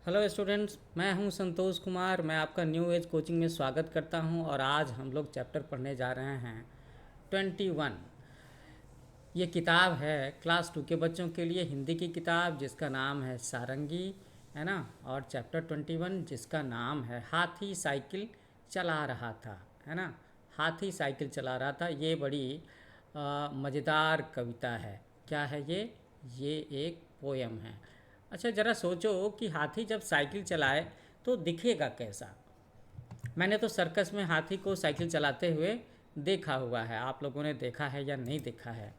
Hello students, मैं हूं संतोष कुमार। मैं आपका न्यू एज कोचिंग में स्वागत करता हूं और आज हम लोग चैप्टर पढ़ने जा रहे हैं 21। ये किताब है क्लास 2 के बच्चों के लिए हिंदी की किताब जिसका नाम है सारंगी, है ना। और चैप्टर 21 जिसका नाम है हाथी साइकिल चला रहा था, है ना। हाथी साइकिल चला रहा था। ये बड़ी मज़ेदार कविता है। क्या है ये एक पोयम है। अच्छा, ज़रा सोचो कि हाथी जब साइकिल चलाए तो दिखेगा कैसा। मैंने तो सर्कस में हाथी को साइकिल चलाते हुए देखा हुआ है। आप लोगों ने देखा है या नहीं देखा है?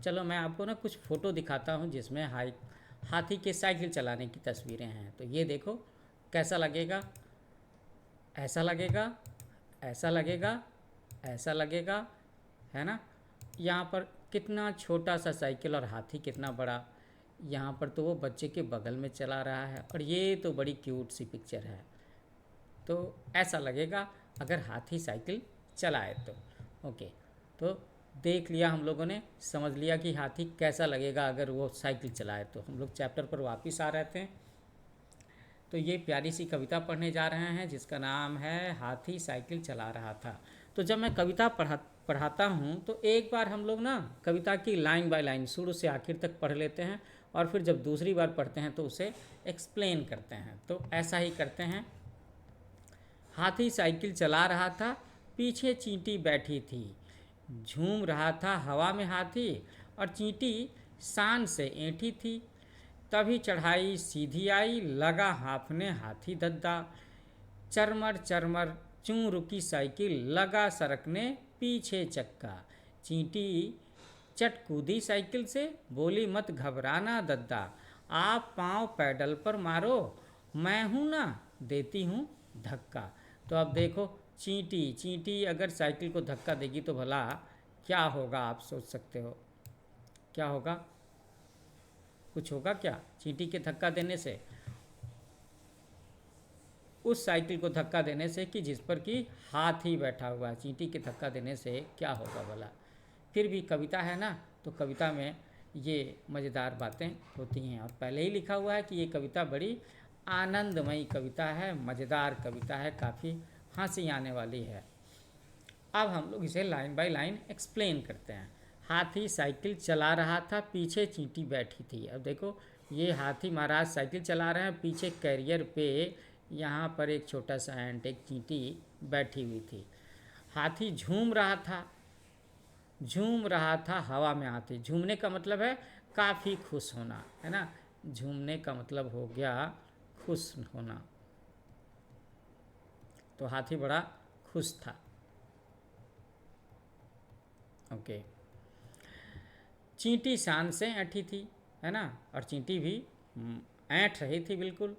चलो मैं आपको ना कुछ फ़ोटो दिखाता हूँ जिसमें हाथी के साइकिल चलाने की तस्वीरें हैं। तो ये देखो कैसा लगेगा। ऐसा लगेगा, ऐसा लगेगा, ऐसा लगेगा, है ना। यहाँ पर कितना छोटा सा साइकिल और हाथी कितना बड़ा। यहाँ पर तो वो बच्चे के बगल में चला रहा है और ये तो बड़ी क्यूट सी पिक्चर है। तो ऐसा लगेगा अगर हाथी साइकिल चलाए तो। ओके, तो देख लिया हम लोगों ने, समझ लिया कि हाथी कैसा लगेगा अगर वो साइकिल चलाए। तो हम लोग चैप्टर पर वापस आ रहे थे। तो ये प्यारी सी कविता पढ़ने जा रहे हैं जिसका नाम है हाथी साइकिल चला रहा था। तो जब मैं कविता पढ़ाता हूँ तो एक बार हम लोग ना कविता की लाइन बाय लाइन शुरू से आखिर तक पढ़ लेते हैं और फिर जब दूसरी बार पढ़ते हैं तो उसे एक्सप्लेन करते हैं। तो ऐसा ही करते हैं। हाथी साइकिल चला रहा था, पीछे चींटी बैठी थी। झूम रहा था हवा में हाथी और चींटी शान से ऐंठी थी। तभी चढ़ाई सीधी आई, लगा हाँफने हाथी दद्दा। चरमर चरमर चूं रुकी साइकिल, लगा सरकने पीछे चक्का। चींटी चट कूदी साइकिल से, बोली मत घबराना दद्दा। आप पाँव पैडल पर मारो, मैं हूँ ना देती हूँ धक्का। तो अब देखो, चींटी चींटी अगर साइकिल को धक्का देगी तो भला क्या होगा, आप सोच सकते हो क्या होगा। कुछ होगा क्या चींटी के धक्का देने से? उस साइकिल को धक्का देने से कि जिस पर कि हाथी बैठा हुआ है, चींटी के धक्का देने से क्या होगा भला। फिर भी कविता है ना, तो कविता में ये मज़ेदार बातें होती हैं। और पहले ही लिखा हुआ है कि ये कविता बड़ी आनंदमयी कविता है, मज़ेदार कविता है, काफ़ी हंसी आने वाली है। अब हम लोग इसे लाइन बाय लाइन एक्सप्लेन करते हैं। हाथी साइकिल चला रहा था, पीछे चींटी बैठी थी। अब देखो, ये हाथी महाराज साइकिल चला रहे हैं, पीछे कैरियर पे यहाँ पर एक छोटा सा एंट, एक चींटी बैठी हुई थी। हाथी झूम रहा था, झूम रहा था हवा में हाथी। झूमने का मतलब है काफ़ी खुश होना, है ना। झूमने का मतलब हो गया खुश होना। तो हाथी बड़ा खुश था। ओके। चींटी शान से ऐंठी थी, है ना। और चींटी भी ऐंठ रही थी बिल्कुल।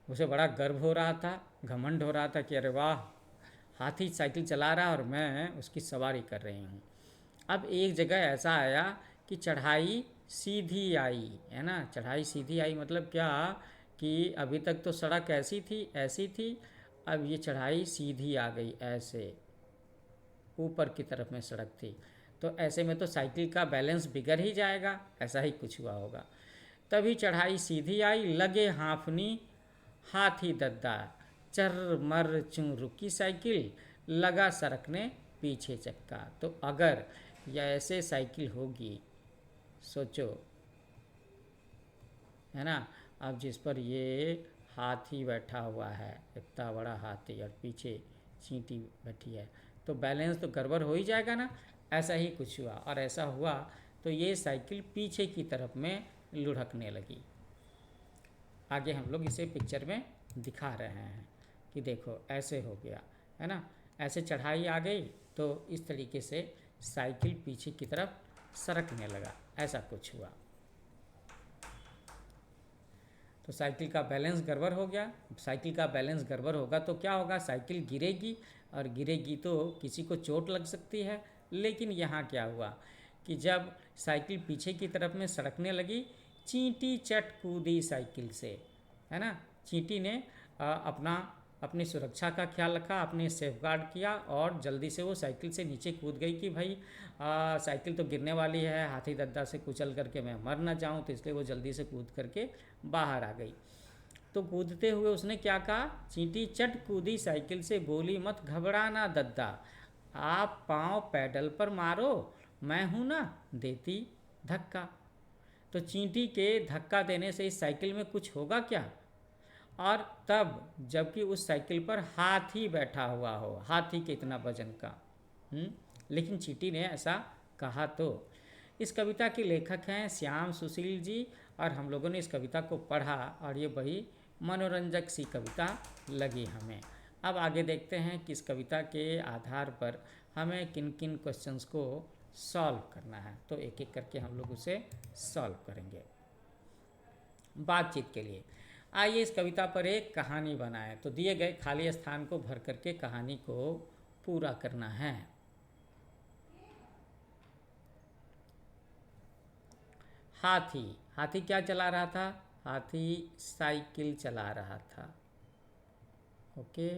उसे बड़ा गर्व हो रहा था, घमंड हो रहा था कि अरे वाह, हाथी साइकिल चला रहा है और मैं उसकी सवारी कर रही हूँ। अब एक जगह ऐसा आया कि चढ़ाई सीधी आई, है ना। चढ़ाई सीधी आई मतलब क्या कि अभी तक तो सड़क ऐसी थी, अब ये चढ़ाई सीधी आ गई, ऐसे ऊपर की तरफ में सड़क थी। तो ऐसे में तो साइकिल का बैलेंस बिगड़ ही जाएगा, ऐसा ही कुछ हुआ होगा। तभी चढ़ाई सीधी आई, लगे हाँफनी हाथी दद्दा। चर मर चूं रुकी साइकिल, लगा सरकने पीछे चक्का। तो अगर यह ऐसे साइकिल होगी, सोचो, है ना। अब जिस पर ये हाथी बैठा हुआ है, इतना बड़ा हाथी, और पीछे चींटी बैठी है, तो बैलेंस तो गड़बड़ हो ही जाएगा ना। ऐसा ही कुछ हुआ और ऐसा हुआ तो ये साइकिल पीछे की तरफ में लुढ़कने लगी। आगे हम लोग इसे पिक्चर में दिखा रहे हैं कि देखो ऐसे हो गया, है ना। ऐसे चढ़ाई आ गई तो इस तरीके से साइकिल पीछे की तरफ सरकने लगा, ऐसा कुछ हुआ। तो साइकिल का बैलेंस गड़बड़ हो गया। साइकिल का बैलेंस गड़बड़ होगा तो क्या होगा, साइकिल गिरेगी और गिरेगी तो किसी को चोट लग सकती है। लेकिन यहाँ क्या हुआ कि जब साइकिल पीछे की तरफ में सड़कने लगी, चींटी चट कूदी साइकिल से, है ना। चींटी ने अपनी सुरक्षा का ख्याल रखा, अपने सेफगार्ड किया और जल्दी से वो साइकिल से नीचे कूद गई कि भाई साइकिल तो गिरने वाली है, हाथी दद्दा से कुचल करके मैं मर ना जाऊं, तो इसलिए वो जल्दी से कूद करके बाहर आ गई। तो कूदते हुए उसने क्या कहा, चींटी चट कूदी साइकिल से, बोली मत घबराना दद्दा, आप पाँव पैडल पर मारो, मैं हूं ना देती धक्का। तो चींटी के धक्का देने से इस साइकिल में कुछ होगा क्या, और तब जबकि उस साइकिल पर हाथी बैठा हुआ हो, हाथी के इतना वजन का। लेकिन चींटी ने ऐसा कहा। तो इस कविता के लेखक हैं श्याम सुशील जी, और हम लोगों ने इस कविता को पढ़ा और ये बड़ी मनोरंजक सी कविता लगी हमें। अब आगे देखते हैं कि इस कविता के आधार पर हमें किन किन क्वेश्चंस को सॉल्व करना है। तो एक एक करके हम लोग उसे सॉल्व करेंगे। बातचीत के लिए आइए इस कविता पर एक कहानी बनाएं। तो दिए गए खाली स्थान को भर करके कहानी को पूरा करना है। हाथी, हाथी क्या चला रहा था, हाथी साइकिल चला रहा था। ओके,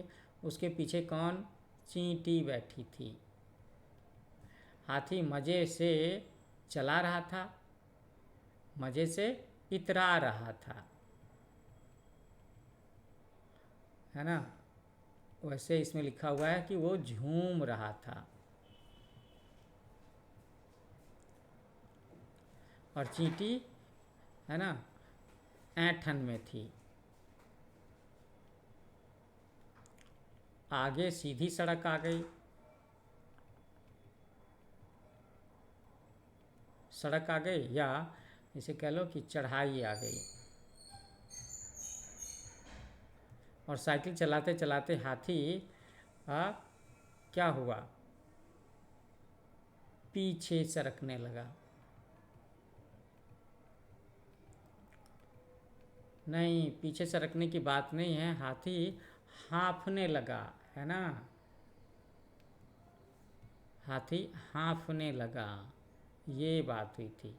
उसके पीछे कौन, चींटी बैठी थी। हाथी मज़े से चला रहा था, मज़े से इतरा रहा था, है ना। वैसे इसमें लिखा हुआ है कि वो झूम रहा था, और चींटी, है ना, ऐंठन में थी। आगे सीधी सड़क आ गई, सड़क आ गई, या इसे कह लो कि चढ़ाई आ गई। और साइकिल चलाते चलाते हाथी क्या हुआ, पीछे सरकने लगा। नहीं, पीछे सरकने की बात नहीं है, हाथी हाँफने लगा, है ना, हाथी हाँफने लगा, ये बात हुई थी।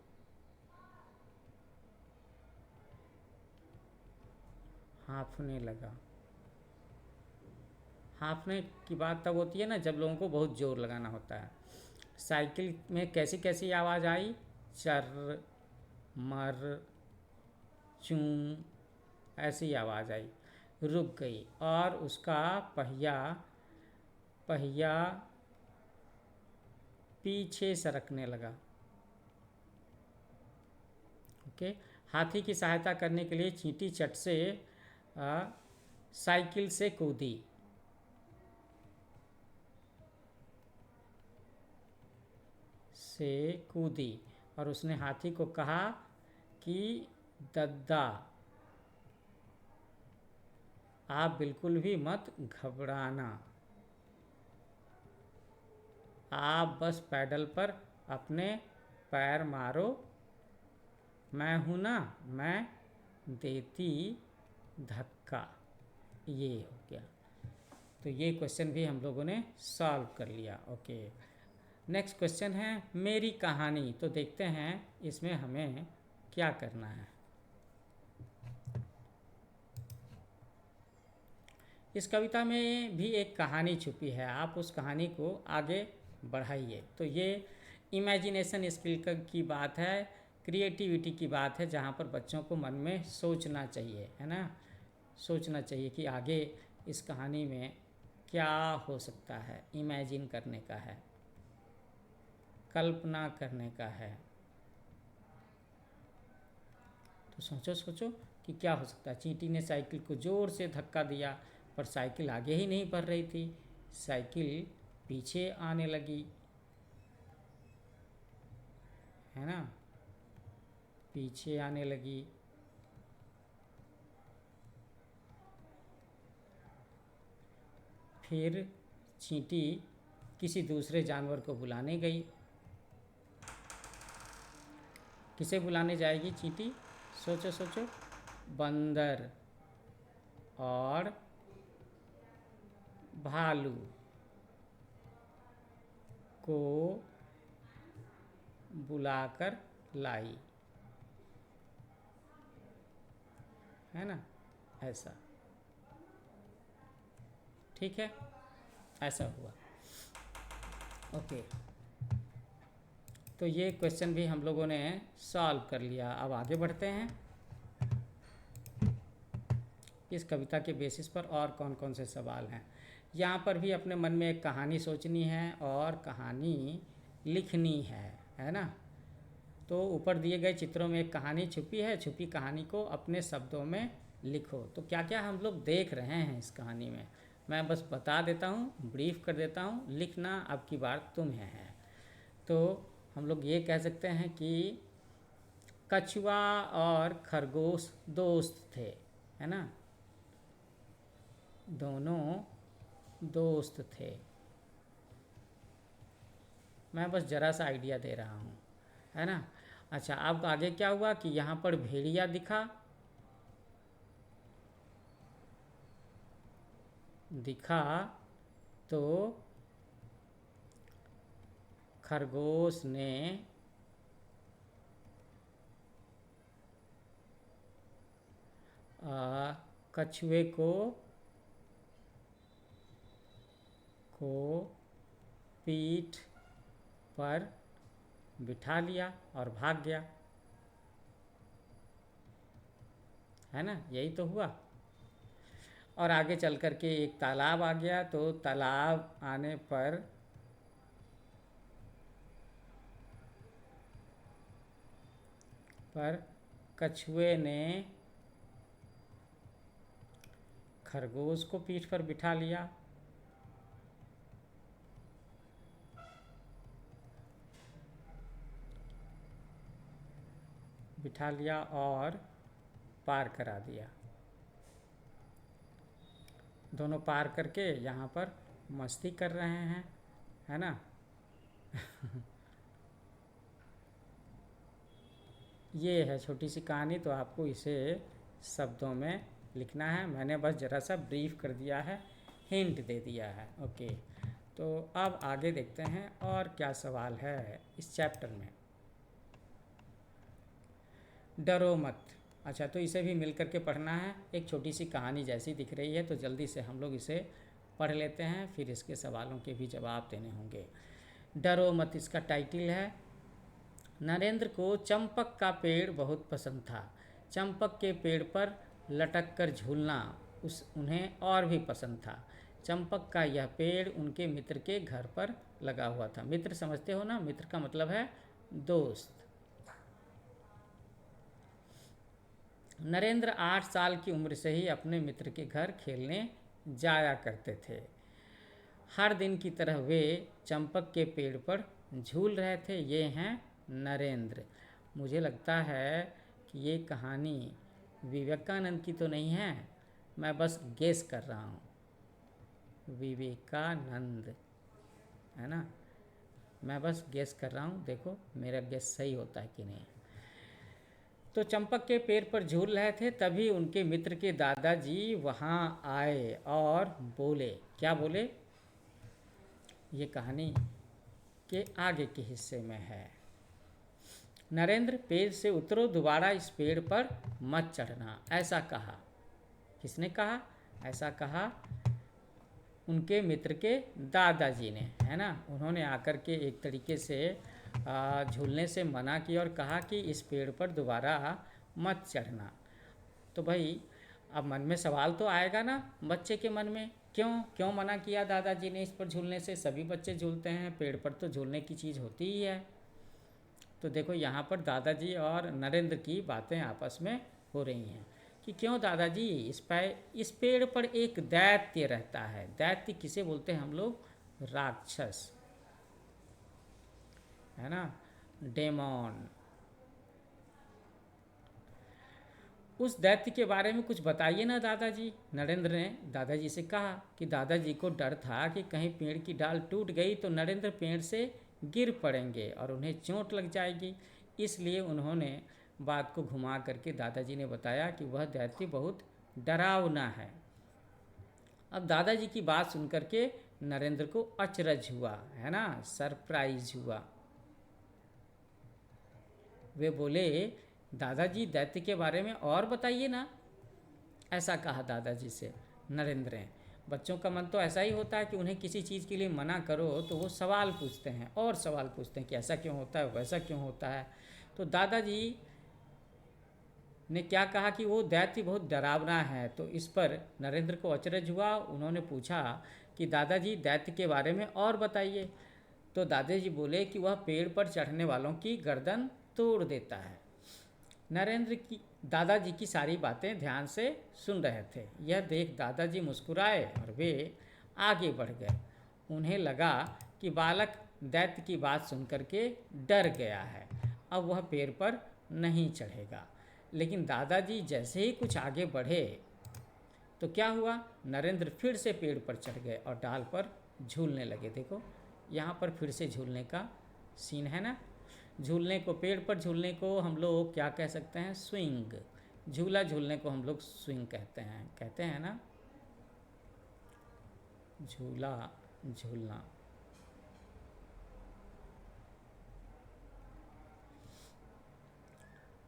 हाँफने लगा, हाँफने की बात तब होती है ना जब लोगों को बहुत जोर लगाना होता है। साइकिल में कैसी कैसी आवाज़ आई, चर मर चूं, ऐसी आवाज़ आई, रुक गई, और उसका पहिया पहिया पीछे सरकने लगा। ओके, हाथी की सहायता करने के लिए चींटी चट से साइकिल से कूदी, और उसने हाथी को कहा कि दद्दा, आप बिल्कुल भी मत घबराना, आप बस पैडल पर अपने पैर मारो, मैं हूं ना, मैं देती धक्का। ये हो गया। तो ये क्वेश्चन भी हम लोगों ने सॉल्व कर लिया। ओके, नेक्स्ट क्वेश्चन है मेरी कहानी। तो देखते हैं इसमें हमें क्या करना है। इस कविता में भी एक कहानी छुपी है, आप उस कहानी को आगे बढ़ाइए। तो ये इमेजिनेशन स्किल की बात है, क्रिएटिविटी की बात है, जहाँ पर बच्चों को मन में सोचना चाहिए, है ना, सोचना चाहिए कि आगे इस कहानी में क्या हो सकता है, इमेजिन करने का है, कल्पना करने का है। तो सोचो सोचो कि क्या हो सकता है। चींटी ने साइकिल को ज़ोर से धक्का दिया, पर साइकिल आगे ही नहीं बढ़ रही थी, साइकिल पीछे आने लगी, है ना, पीछे आने लगी। फिर चींटी किसी दूसरे जानवर को बुलाने गई। किसे बुलाने जाएगी चींटी, सोचो सोचो, बंदर और भालू को बुलाकर लाई, है ना, ऐसा, ठीक है, ऐसा हुआ। ओके, तो ये क्वेश्चन भी हम लोगों ने सॉल्व कर लिया। अब आगे बढ़ते हैं। इस कविता के बेसिस पर और कौन कौन से सवाल हैं। यहाँ पर भी अपने मन में एक कहानी सोचनी है और कहानी लिखनी है ना। तो ऊपर दिए गए चित्रों में एक कहानी छुपी है, छुपी कहानी को अपने शब्दों में लिखो। तो क्या क्या हम लोग देख रहे हैं इस कहानी में, मैं बस बता देता हूँ, ब्रीफ कर देता हूँ, लिखना अब की बार तुम्हें है। तो हम लोग ये कह सकते हैं कि कछुआ और खरगोश दोस्त थे, है ना, दोनों दोस्त थे। मैं बस ज़रा सा आइडिया दे रहा हूँ, है ना। अच्छा, अब आगे क्या हुआ कि यहाँ पर भेड़िया दिखा तो खरगोश ने कछुए को पीठ पर बिठा लिया और भाग गया, है ना, यही तो हुआ। और आगे चल कर के एक तालाब आ गया, तो तालाब आने पर कछुए ने खरगोश को पीठ पर बिठा लिया और पार करा दिया। दोनों पार करके यहाँ पर मस्ती कर रहे हैं, है ना। ये है छोटी सी कहानी, तो आपको इसे शब्दों में लिखना है। मैंने बस ज़रा सा ब्रीफ कर दिया है, हिंट दे दिया है। ओके, तो अब आगे देखते हैं और क्या सवाल है इस चैप्टर में। डरो मत। अच्छा, तो इसे भी मिल कर के पढ़ना है, एक छोटी सी कहानी जैसी दिख रही है, तो जल्दी से हम लोग इसे पढ़ लेते हैं, फिर इसके सवालों के भी जवाब देने होंगे। डरो मत इसका टाइटल है। नरेंद्र को चंपक का पेड़ बहुत पसंद था। चंपक के पेड़ पर लटक कर झूलना उन्हें और भी पसंद था। चंपक का यह पेड़ उनके मित्र के घर पर लगा हुआ था। मित्र समझते हो ना, मित्र का मतलब है दोस्त। नरेंद्र 8 साल की उम्र से ही अपने मित्र के घर खेलने जाया करते थे। हर दिन की तरह वे चंपक के पेड़ पर झूल रहे थे। ये हैं नरेंद्र। मुझे लगता है कि ये कहानी विवेकानंद की तो नहीं है, मैं बस गेस कर रहा हूँ। विवेकानंद, है ना, मैं बस गेस कर रहा हूँ, देखो मेरा गेस सही होता है कि नहीं। तो चंपक के पेड़ पर झूल रहे थे, तभी उनके मित्र के दादाजी वहाँ आए और बोले। क्या बोले, ये कहानी के आगे के हिस्से में है। नरेंद्र, पेड़ से उतरो, दोबारा इस पेड़ पर मत चढ़ना, ऐसा कहा। किसने कहा? ऐसा कहा उनके मित्र के दादाजी ने, है ना। उन्होंने आकर के एक तरीके से झूलने से मना किया और कहा कि इस पेड़ पर दोबारा मत चढ़ना। तो भाई अब मन में सवाल तो आएगा ना बच्चे के मन में, क्यों मना किया दादाजी ने इस पर झूलने से? सभी बच्चे झूलते हैं, पेड़ पर तो झूलने की चीज़ होती ही है। तो देखो यहाँ पर दादाजी और नरेंद्र की बातें आपस में हो रही हैं कि क्यों दादाजी, इस पेड़ पर एक दैत्य रहता है। दैत्य किसे बोलते हैं हम लोग? राक्षस, है ना, डेमोन। उस दैत्य के बारे में कुछ बताइए ना दादाजी। नरेंद्र ने दादाजी से कहा कि दादाजी को डर था कि कहीं पेड़ की डाल टूट गई तो नरेंद्र पेड़ से गिर पड़ेंगे और उन्हें चोट लग जाएगी। इसलिए उन्होंने बात को घुमा करके दादाजी ने बताया कि वह दैत्य बहुत डरावना है। अब दादाजी की बात सुनकर के नरेंद्र को अचरज हुआ, है ना, सरप्राइज हुआ। वे बोले, दादाजी दैत्य के बारे में और बताइए ना। ऐसा कहा दादाजी से नरेंद्र ने। बच्चों का मन तो ऐसा ही होता है कि उन्हें किसी चीज़ के लिए मना करो तो वो सवाल पूछते हैं और सवाल पूछते हैं कि ऐसा क्यों होता है, वैसा क्यों होता है। तो दादाजी ने क्या कहा कि वो दैत्य बहुत डरावना है। तो इस पर नरेंद्र को अचरज हुआ। उन्होंने पूछा कि दादाजी दैत्य के बारे में और बताइए। तो दादाजी बोले कि वह पेड़ पर चढ़ने वालों की गर्दन तोड़ देता है। नरेंद्र की दादाजी की सारी बातें ध्यान से सुन रहे थे। यह देख दादाजी मुस्कुराए और वे आगे बढ़ गए। उन्हें लगा कि बालक दैत्य की बात सुनकर के डर गया है, अब वह पेड़ पर नहीं चढ़ेगा। लेकिन दादाजी जैसे ही कुछ आगे बढ़े तो क्या हुआ, नरेंद्र फिर से पेड़ पर चढ़ गए और डाल पर झूलने लगे। देखो यहाँ पर फिर से झूलने का सीन है ना। झूलने को, पेड़ पर झूलने को हम लोग क्या कह सकते हैं, स्विंग। झूला झूलने को हम लोग स्विंग कहते हैं ना, झूला झूलना।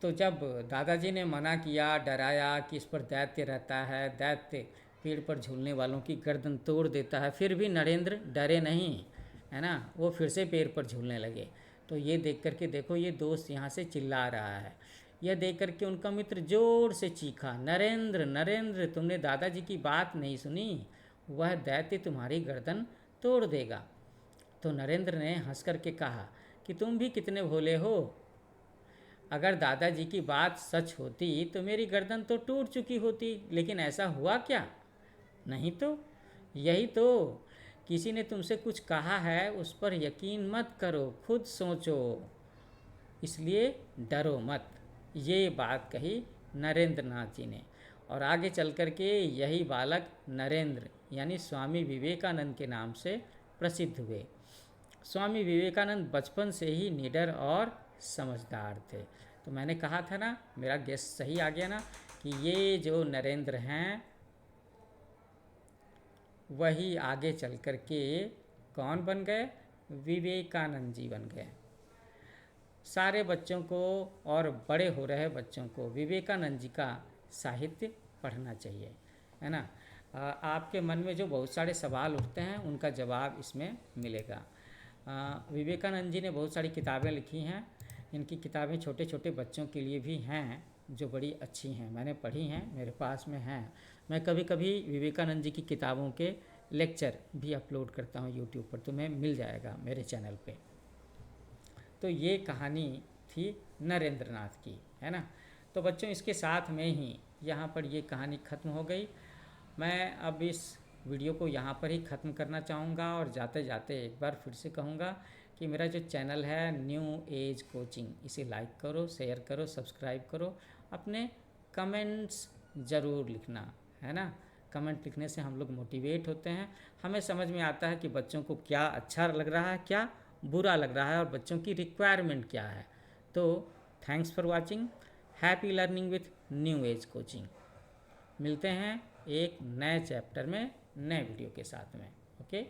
तो जब दादाजी ने मना किया, डराया कि इस पर दैत्य रहता है, दैत्य पेड़ पर झूलने वालों की गर्दन तोड़ देता है, फिर भी नरेंद्र डरे नहीं, है ना। वो फिर से पेड़ पर झूलने लगे। तो ये देख करके देखो, ये दोस्त यहाँ से चिल्ला रहा है। यह देख करके उनका मित्र जोर से चीखा, नरेंद्र नरेंद्र, तुमने दादाजी की बात नहीं सुनी, वह दैत्य तुम्हारी गर्दन तोड़ देगा। तो नरेंद्र ने हंस करके कहा कि तुम भी कितने भोले हो, अगर दादाजी की बात सच होती तो मेरी गर्दन तो टूट चुकी होती, लेकिन ऐसा हुआ क्या, नहीं तो। यही तो, किसी ने तुमसे कुछ कहा है उस पर यकीन मत करो, खुद सोचो, इसलिए डरो मत। ये बात कही नरेंद्र नाथ जी ने। और आगे चल कर के यही बालक नरेंद्र यानी स्वामी विवेकानंद के नाम से प्रसिद्ध हुए। स्वामी विवेकानंद बचपन से ही निडर और समझदार थे। तो मैंने कहा था ना, मेरा गेस सही आ गया ना, कि ये जो नरेंद्र हैं वही आगे चल कर के कौन बन गए, विवेकानंद जी बन गए। सारे बच्चों को और बड़े हो रहे बच्चों को विवेकानंद जी का साहित्य पढ़ना चाहिए, है ना। आपके मन में जो बहुत सारे सवाल उठते हैं उनका जवाब इसमें मिलेगा। विवेकानंद जी ने बहुत सारी किताबें लिखी हैं। इनकी किताबें छोटे छोटे बच्चों के लिए भी हैं जो बड़ी अच्छी हैं, मैंने पढ़ी हैं, मेरे पास में हैं। मैं कभी कभी विवेकानंद जी की किताबों के लेक्चर भी अपलोड करता हूँ यूट्यूब पर, तुम्हें मिल जाएगा मेरे चैनल पे। तो ये कहानी थी नरेंद्र नाथ की, है ना। तो बच्चों इसके साथ में ही यहाँ पर ये कहानी ख़त्म हो गई। मैं अब इस वीडियो को यहाँ पर ही ख़त्म करना चाहूँगा और जाते जाते एक बार फिर से कहूँगा कि मेरा जो चैनल है न्यू एज कोचिंग, इसे लाइक करो, शेयर करो, सब्सक्राइब करो, अपने कमेंट्स ज़रूर लिखना, है ना। कमेंट लिखने से हम लोग मोटिवेट होते हैं, हमें समझ में आता है कि बच्चों को क्या अच्छा लग रहा है, क्या बुरा लग रहा है और बच्चों की रिक्वायरमेंट क्या है। तो thanks for watching, happy learning with new age coaching. मिलते हैं एक नए चैप्टर में नए वीडियो के साथ में। ओके।